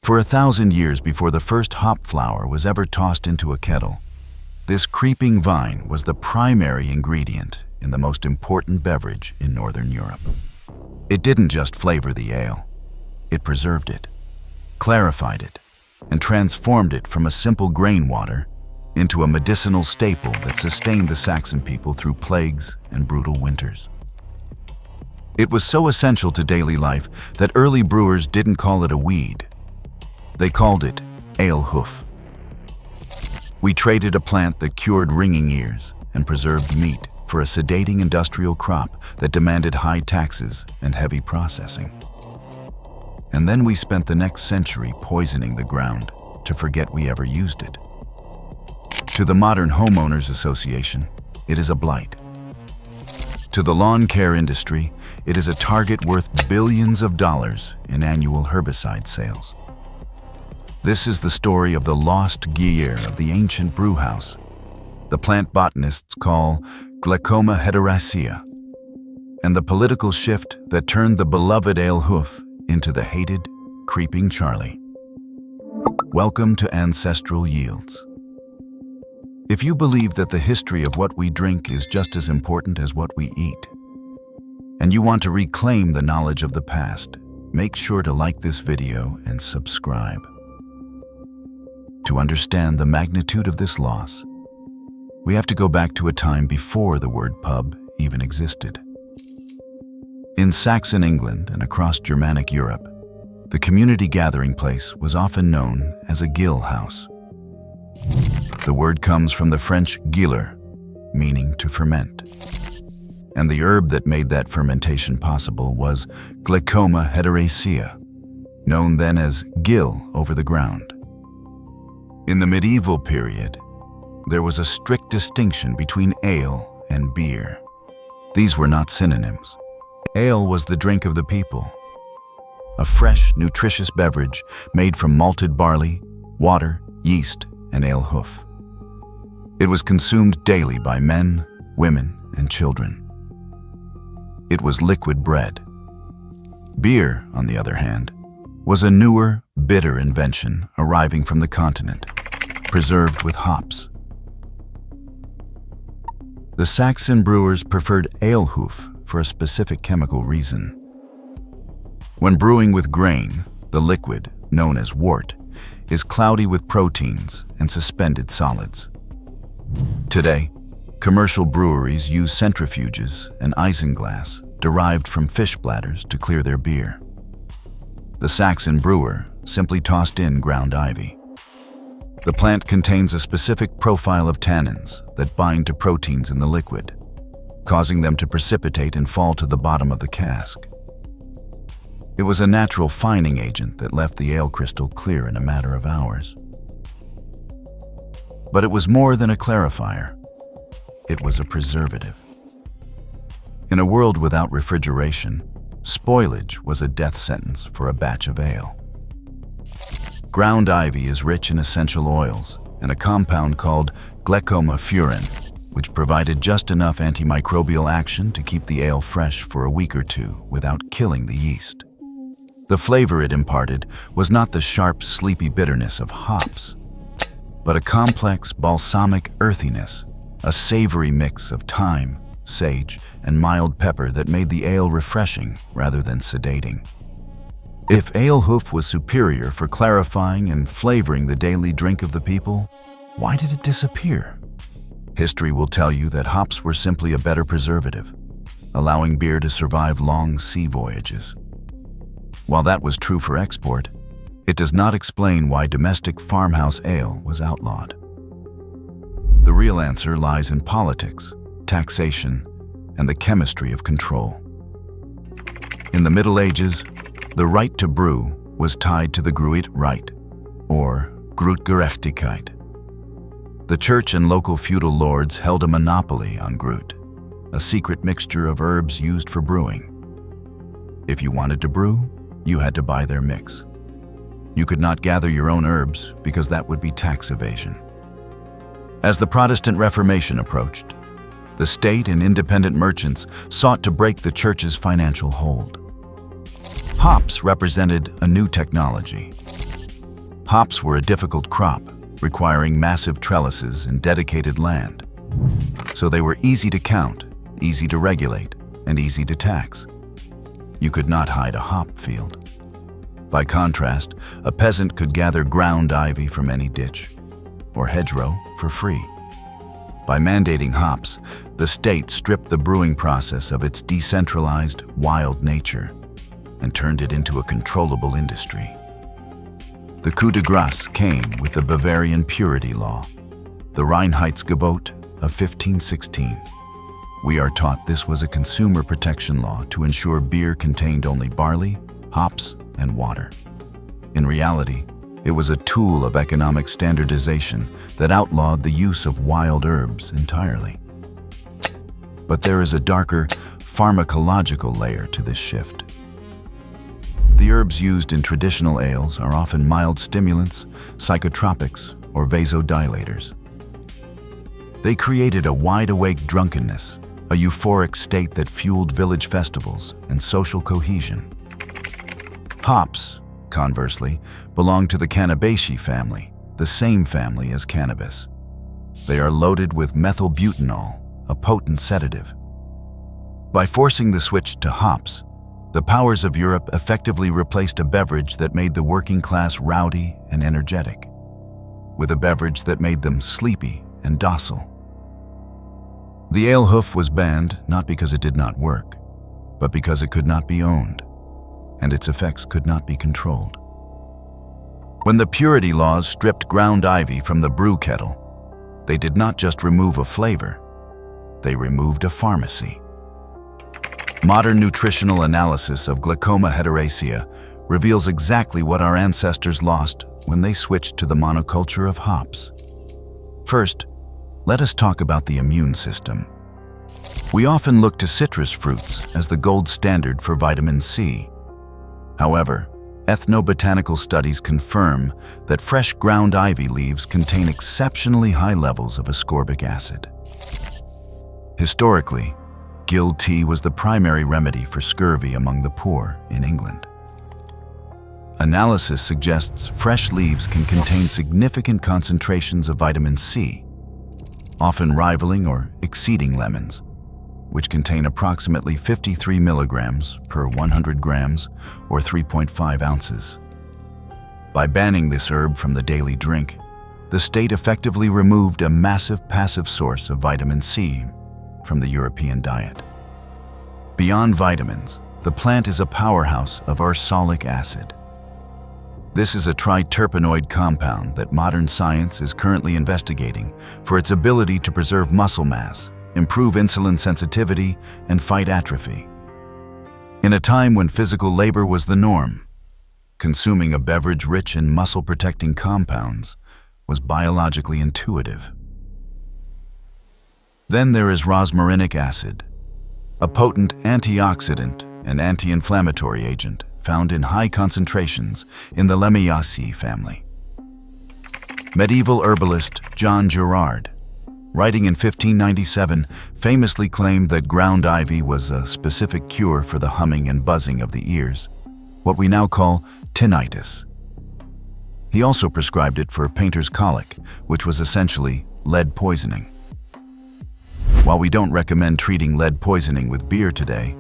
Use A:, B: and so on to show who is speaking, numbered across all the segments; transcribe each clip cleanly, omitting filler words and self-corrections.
A: For 1,000 years before the first hop flower was ever tossed into a kettle, this creeping vine was the primary ingredient in the most important beverage in Northern Europe. It didn't just flavor the ale, it preserved it, clarified it, and transformed it from a simple grain water into a medicinal staple that sustained the Saxon people through plagues and brutal winters. It was so essential to daily life that early brewers didn't call it a weed. They called it Ale-hoof. We traded a plant that cured ringing ears and preserved meat for a sedating industrial crop that demanded high taxes and heavy processing. And then we spent the next century poisoning the ground to forget we ever used it. To the modern homeowners association, it is a blight. To the lawn care industry, it is a target worth billions of dollars in annual herbicide sales. This is the story of the lost gear of the ancient brew house, the plant botanists call Glechoma hederacea, and the political shift that turned the beloved Ale-hoof into the hated, creeping Charlie. Welcome to Ancestral Yields. If you believe that the history of what we drink is just as important as what we eat, and you want to reclaim the knowledge of the past, make sure to like this video and subscribe. To understand the magnitude of this loss, we have to go back to a time before the word pub even existed. In Saxon England and across Germanic Europe, the community gathering place was often known as a gill house. The word comes from the French giller, meaning to ferment. And the herb that made that fermentation possible was Glechoma hederacea, known then as gill over the ground. In the medieval period, there was a strict distinction between ale and beer. These were not synonyms. Ale was the drink of the people, a fresh, nutritious beverage made from malted barley, water, yeast, and ale-hoof. It was consumed daily by men, women, and children. It was liquid bread. Beer, on the other hand, was a newer, bitter invention arriving from the continent, preserved with hops. The Saxon brewers preferred Ale-hoof for a specific chemical reason. When brewing with grain, the liquid, known as wort, is cloudy with proteins and suspended solids. Today, commercial breweries use centrifuges and isinglass derived from fish bladders to clear their beer. The Saxon brewer simply tossed in ground ivy. The plant contains a specific profile of tannins that bind to proteins in the liquid, causing them to precipitate and fall to the bottom of the cask. It was a natural fining agent that left the ale crystal clear in a matter of hours. But it was more than a clarifier. It was a preservative. In a world without refrigeration, spoilage was a death sentence for a batch of ale. Ground ivy is rich in essential oils and a compound called Glechoma furin, which provided just enough antimicrobial action to keep the ale fresh for a week or two without killing the yeast. The flavor it imparted was not the sharp, sleepy bitterness of hops, but a complex, balsamic earthiness, a savory mix of thyme, sage, and mild pepper that made the ale refreshing rather than sedating. If Ale-hoof was superior for clarifying and flavoring the daily drink of the people, why did it disappear? History will tell you that hops were simply a better preservative, allowing beer to survive long sea voyages. While that was true for export, it does not explain why domestic farmhouse ale was outlawed. The real answer lies in politics, taxation, and the chemistry of control. In the Middle Ages, the right to brew was tied to the Gruit right, or Grutgerechtigkeit. The church and local feudal lords held a monopoly on Grut, a secret mixture of herbs used for brewing. If you wanted to brew, you had to buy their mix. You could not gather your own herbs because that would be tax evasion. As the Protestant Reformation approached, the state and independent merchants sought to break the church's financial hold. Hops represented a new technology, Hops were a difficult crop, requiring massive trellises and dedicated land. So they were easy to count, easy to regulate, and easy to tax. You could not hide a hop field. By contrast, a peasant could gather ground ivy from any ditch, or hedgerow for free. By mandating hops, the state stripped the brewing process of its decentralized, wild nature and turned it into a controllable industry. The coup de grace came with the Bavarian purity law, the Reinheitsgebot of 1516. We are taught this was a consumer protection law to ensure beer contained only barley, hops, and water. In reality, it was a tool of economic standardization that outlawed the use of wild herbs entirely. But there is a darker, pharmacological layer to this shift. The herbs used in traditional ales are often mild stimulants, psychotropics, or vasodilators. They created a wide-awake drunkenness, a euphoric state that fueled village festivals and social cohesion. Hops, conversely, belong to the Cannabaceae family, the same family as cannabis. They are loaded with methylbutanol, a potent sedative. By forcing the switch to hops, the powers of Europe effectively replaced a beverage that made the working class rowdy and energetic, with a beverage that made them sleepy and docile. The Ale-hoof was banned not because it did not work, but because it could not be owned, and its effects could not be controlled. When the purity laws stripped ground ivy from the brew kettle, they did not just remove a flavor, they removed a pharmacy. Modern nutritional analysis of Glechoma hederacea reveals exactly what our ancestors lost when they switched to the monoculture of hops. First, let us talk about the immune system. We often look to citrus fruits as the gold standard for vitamin C. However, ethno-botanical studies confirm that fresh ground ivy leaves contain exceptionally high levels of ascorbic acid. Historically, Gill tea was the primary remedy for scurvy among the poor in England. Analysis suggests fresh leaves can contain significant concentrations of vitamin C, often rivaling or exceeding lemons, which contain approximately 53 milligrams per 100 grams or 3.5 ounces. By banning this herb from the daily drink, the state effectively removed a massive passive source of vitamin C from the European diet. Beyond vitamins, the plant is a powerhouse of ursolic acid. This is a triterpenoid compound that modern science is currently investigating for its ability to preserve muscle mass, improve insulin sensitivity, and fight atrophy. In a time when physical labor was the norm, consuming a beverage rich in muscle-protecting compounds was biologically intuitive. Then there is rosmarinic acid, a potent antioxidant and anti-inflammatory agent found in high concentrations in the Lamiaceae family. Medieval herbalist John Gerard, writing in 1597, famously claimed that ground ivy was a specific cure for the humming and buzzing of the ears, what we now call tinnitus. He also prescribed it for painter's colic, which was essentially lead poisoning. While we don't recommend treating lead poisoning with beer today,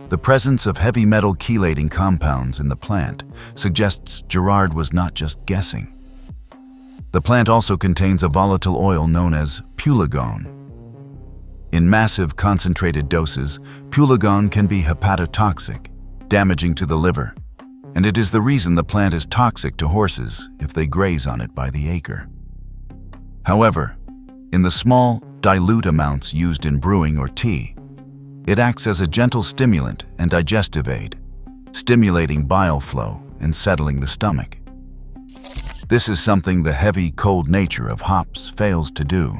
A: the presence of heavy metal chelating compounds in the plant suggests Gerard was not just guessing. The plant also contains a volatile oil known as pelargone. In massive concentrated doses, pelargone can be hepatotoxic, damaging to the liver, and it is the reason the plant is toxic to horses if they graze on it by the acre. However, in the small, dilute amounts used in brewing or tea, it acts as a gentle stimulant and digestive aid, stimulating bile flow and settling the stomach. This is something the heavy, cold nature of hops fails to do.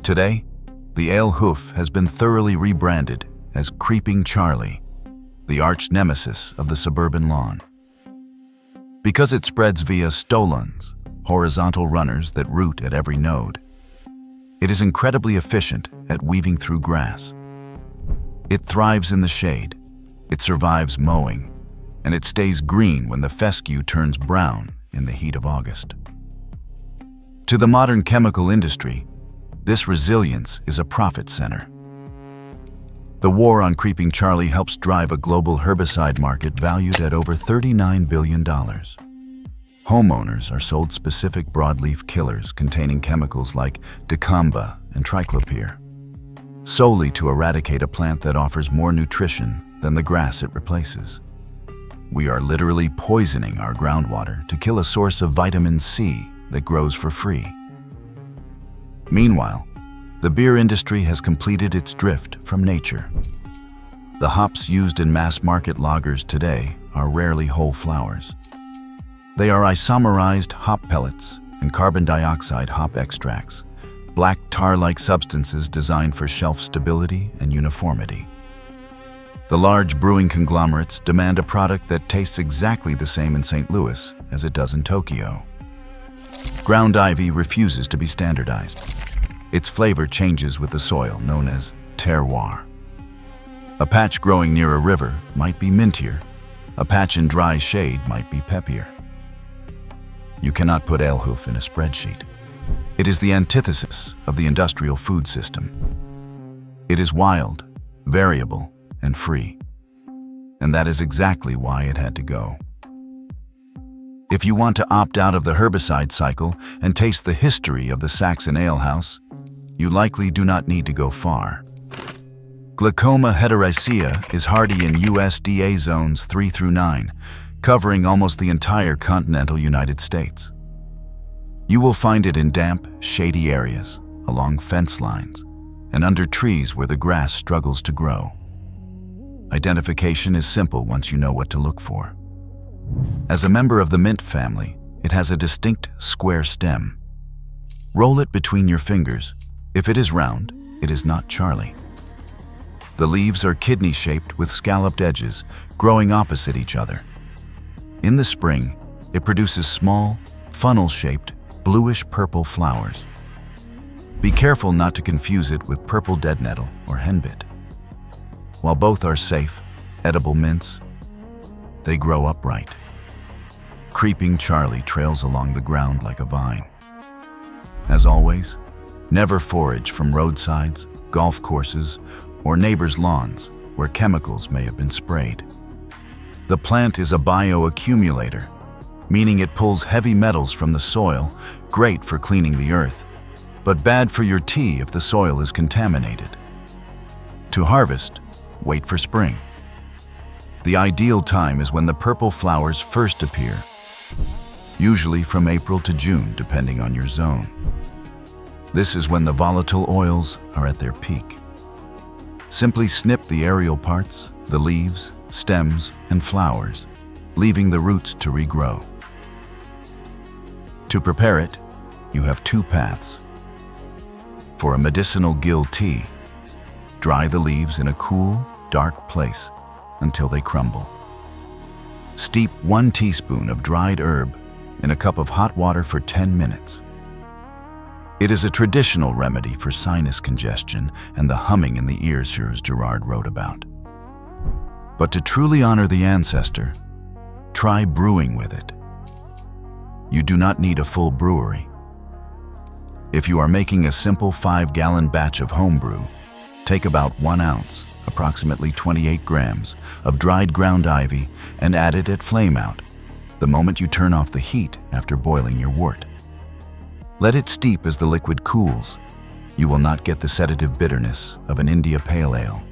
A: Today, the Ale-hoof has been thoroughly rebranded as Creeping Charlie, the arch nemesis of the suburban lawn. Because it spreads via stolons, horizontal runners that root at every node, it is incredibly efficient at weaving through grass. It thrives in the shade, it survives mowing, and it stays green when the fescue turns brown in the heat of August. To the modern chemical industry, this resilience is a profit center. The war on Creeping Charlie helps drive a global herbicide market valued at over $39 billion. Homeowners are sold specific broadleaf killers containing chemicals like dicamba and triclopyr, solely to eradicate a plant that offers more nutrition than the grass it replaces. We are literally poisoning our groundwater to kill a source of vitamin C that grows for free. Meanwhile, the beer industry has completed its drift from nature. The hops used in mass-market lagers today are rarely whole flowers. They are isomerized hop pellets and carbon dioxide hop extracts, black tar-like substances designed for shelf stability and uniformity. The large brewing conglomerates demand a product that tastes exactly the same in St. Louis as it does in Tokyo. Ground ivy refuses to be standardized. Its flavor changes with the soil, known as terroir. A patch growing near a river might be mintier. A patch in dry shade might be peppier. You cannot put Ale-hoof in a spreadsheet. It is the antithesis of the industrial food system. It is wild, variable, and free. And that is exactly why it had to go. If you want to opt out of the herbicide cycle and taste the history of the Saxon alehouse, you likely do not need to go far. Glechoma hederacea is hardy in USDA zones 3 through 9, covering almost the entire continental United States. You will find it in damp, shady areas, along fence lines, and under trees where the grass struggles to grow. Identification is simple once you know what to look for. As a member of the mint family, it has a distinct square stem. Roll it between your fingers. If it is round, it is not Charlie. The leaves are kidney-shaped with scalloped edges, growing opposite each other. In the spring, it produces small, funnel-shaped, bluish-purple flowers. Be careful not to confuse it with purple dead nettle or henbit. While both are safe, edible mints, they grow upright. Creeping Charlie trails along the ground like a vine. As always, never forage from roadsides, golf courses, or neighbors' lawns where chemicals may have been sprayed. The plant is a bioaccumulator, meaning it pulls heavy metals from the soil, great for cleaning the earth, but bad for your tea if the soil is contaminated. To harvest, wait for spring. The ideal time is when the purple flowers first appear, usually from April to June, depending on your zone. This is when the volatile oils are at their peak. Simply snip the aerial parts, the leaves, stems, and flowers, leaving the roots to regrow. To prepare it, you have 2 paths. For a medicinal Gill tea, dry the leaves in a cool, dark place until they crumble. Steep 1 teaspoon of dried herb in a cup of hot water for 10 minutes. It is a traditional remedy for sinus congestion and the humming in the ears John Gerard wrote about. But to truly honor the ancestor, try brewing with it. You do not need a full brewery. If you are making a simple 5-gallon batch of home brew, take about 1 ounce, approximately 28 grams, of dried ground ivy and add it at flame out, the moment you turn off the heat after boiling your wort. Let it steep as the liquid cools. You will not get the sedative bitterness of an India Pale Ale.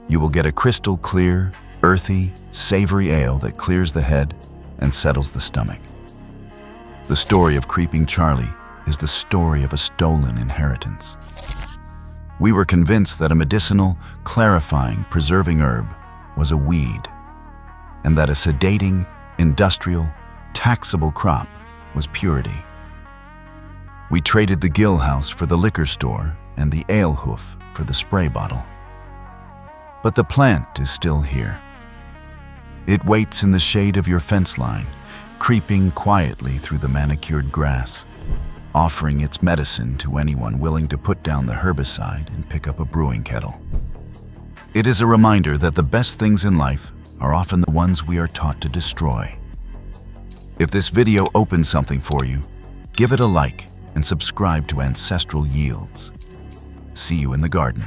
A: You will get a crystal clear, earthy, savory ale that clears the head and settles the stomach. The story of Creeping Charlie is the story of a stolen inheritance. We were convinced that a medicinal, clarifying, preserving herb was a weed, and that a sedating, industrial, taxable crop was purity. We traded the Gill house for the liquor store and the Ale-hoof for the spray bottle. But the plant is still here. It waits in the shade of your fence line, creeping quietly through the manicured grass, offering its medicine to anyone willing to put down the herbicide and pick up a brewing kettle. It is a reminder that the best things in life are often the ones we are taught to destroy. If this video opened something for you, give it a like and subscribe to Ancestral Yields. See you in the garden.